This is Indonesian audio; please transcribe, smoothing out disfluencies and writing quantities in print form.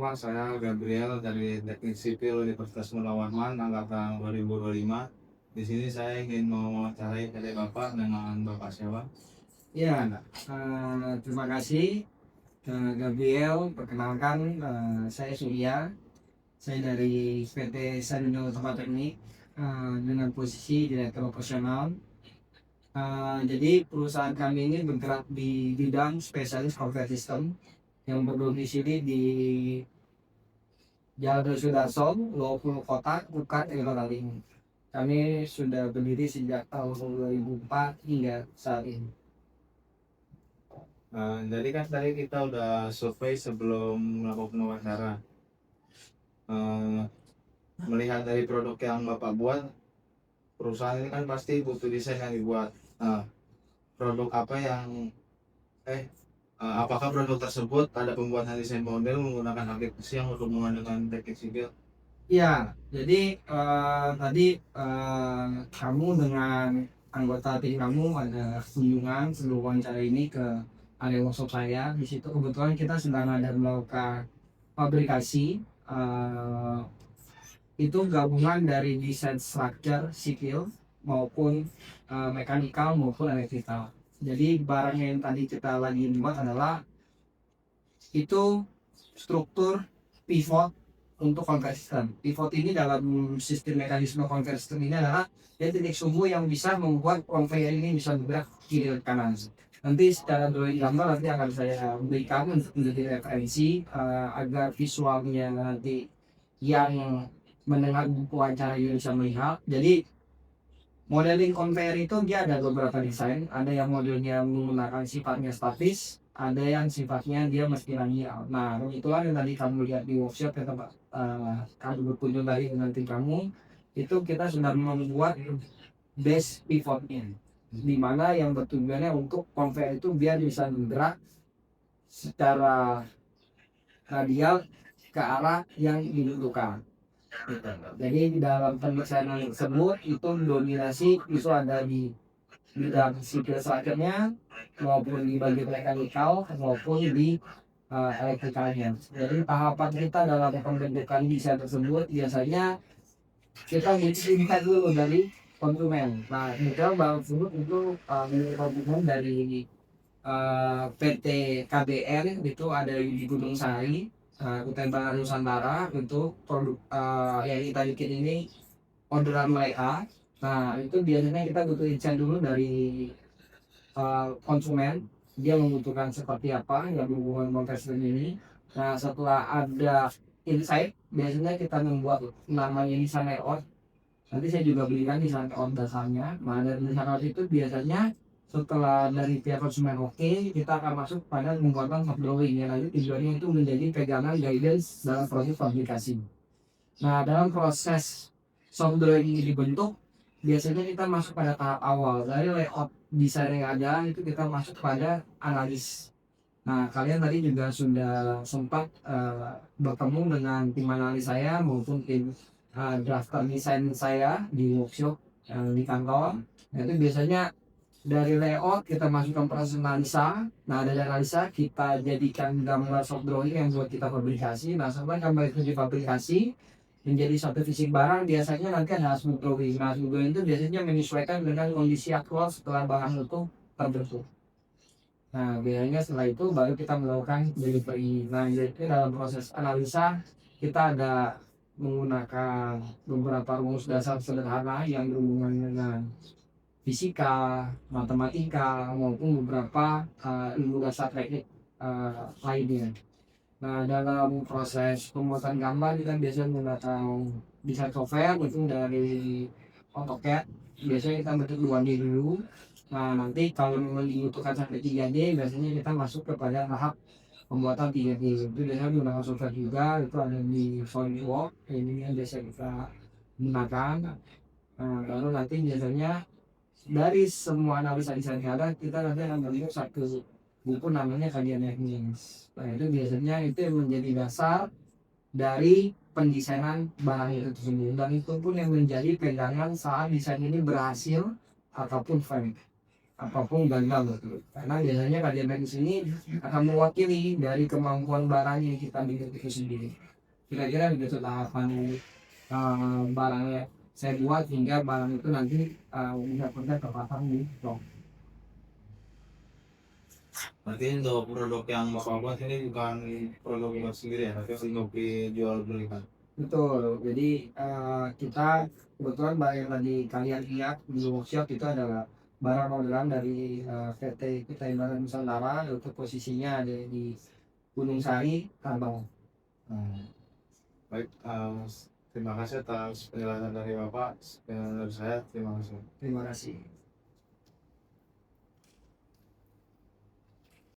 Pertama-tama saya Gabriel dari Teknik Sipil Universitas Munawarman angkatan 2025. Di sini saya ingin mewawancarai dari Bapak dengan Bapak siapa? Ya, terima kasih Gabriel. Perkenalkan, saya Surya. Saya dari PT Sarindo Tempat Teknik dengan posisi Direktur Operasional. Jadi perusahaan kami ini bergerak di bidang spesialis conveyor system yang berdomisili di Jalan Sudarso, 20 Kota, bukan di Kota ini. Kami sudah berdiri sejak tahun 2004 hingga saat ini. Jadi kan tadi kita udah survei sebelum melakukan wawancara. Eh, Melihat dari produk yang Bapak buat, perusahaan ini kan pasti butuh desain yang dibuat. Produk apa yang apakah produk tersebut ada pembuatan desain model menggunakan aplikasi yang berhubungan dengan teknik sipil? Ya, jadi tadi kamu dengan anggota tim kamu ada kunjungan sebelum wawancara ini ke area workshop saya. Di situ kebetulan kita sedang ada melakukan fabrikasi itu gabungan dari desain structure sipil maupun mekanikal maupun elektrikal. Jadi barang yang tadi kita lagi buat adalah itu struktur pivot untuk conveyor system. Pivot ini dalam sistem mekanisme conveyor system ini adalah dia titik sumbu yang bisa membuat conveyor ini bisa bergerak kiri dan kanan. Nanti secara drawing gambar nanti akan saya berikan untuk menjadi referensi agar visualnya nanti yang mendengar buku acara ini bisa melihat. Jadi modeling conveyor itu dia ada beberapa desain, ada yang modelnya menggunakan sifatnya statis, ada yang sifatnya dia mesti linear. Nah, itulah yang tadi kamu lihat di workshop ya tempat kamu berkunjung tadi dengan tim kamu, itu kita sudah membuat base pivotnya, di mana yang bertujuannya untuk conveyor itu biar bisa bergerak secara radial ke arah yang dibutuhkan. Gitu. Jadi di dalam pemesanan tersebut itu dominasi itu ada di bidang sipil structure-nya maupun di bagian mekanikal maupun di elektrikalnya. Jadi tahapan kita dalam pembentukan desain tersebut biasanya kita minta dulu dari konsumen. Nah, kemudian barang tersebut itu milik konsumen dari PT KBR itu ada di Gunung Sari, Kutai Nusantara untuk produk yang kita bikin ini orderan mereka. Nah, itu biasanya kita butuh insight dulu dari konsumen, dia membutuhkan seperti apa yang berhubungan konversi ini. Nah, setelah ada insight, biasanya kita membuat namanya desain layout. Nanti saya juga berikan desain layout dasarnya. Nah, dari desain layout itu biasanya setelah dari pihak konsumen oke, kita akan masuk pada pembuatan soft drawing yang nanti tujuannya itu menjadi pegangan guidance dalam proses fabrikasi. Nah, dalam proses soft drawing ini dibentuk, biasanya kita masuk pada tahap awal dari layout desain yang ada itu kita masuk pada analis. Nah, kalian tadi juga sudah sempat bertemu dengan tim analis saya maupun tim drafter desain saya di workshop di kantor. Nah, itu biasanya dari layout kita masukkan proses analisa. Nah, dari analisa kita jadikan gambar soft drawing yang buat kita fabrikasi. Nah, sampai gambar itu difabrikasi menjadi satu fisik barang, biasanya nanti ada smooth drawing. Nah, smooth drawing itu biasanya menyesuaikan dengan kondisi aktual setelah barang itu terbentuk. Nah, biasanya setelah itu baru kita melakukan delivery. Nah, jadi dalam proses analisa kita ada menggunakan beberapa rumus dasar sederhana yang berhubungan dengan fisika, matematika maupun beberapa ilmu dasar teknik lainnya. Nah, dalam proses pembuatan gambar kita biasanya menggunakan desain software itu dari AutoCAD. Biasanya kita bentuk 2D dulu. Nah, nanti kalau memang dibutuhkan sampai 3D, biasanya kita masuk kepada tahap pembuatan 3D. Itu biasanya menggunakan software juga, itu ada di SolidWorks. Ini yang biasa kita gunakan. Nah, baru nanti biasanya dari semua analisa desain yang ada, kita nanti akan membentuk satu buku namanya kajian teknis. Nah, itu biasanya itu yang menjadi dasar dari pendesainan barang itu tersebut, dan itu pun yang menjadi pegangan saat desain ini berhasil ataupun fail. apapun gagal gitu. Karena biasanya karya medis ini akan mewakili dari kemampuan barang yang kita bikin itu sendiri. Kira-kira begitu tahapan barangnya saya buat hingga barang itu nanti benar-benar terpasang di blog. Berarti untuk produk yang bapak buat ini bukan produk buat sendiri ya, tapi untuk dijual belikan. Betul, jadi kita kebetulan barang yang tadi kalian lihat di workshop itu adalah barang orderan dari PT kita Ibarat Nusantara, itu posisinya ada di Gunung Sari, Tambang. Hmm. Baik, terima kasih atas penjelasan dari bapak, penjelasan dari saya, terima kasih. Terima kasih.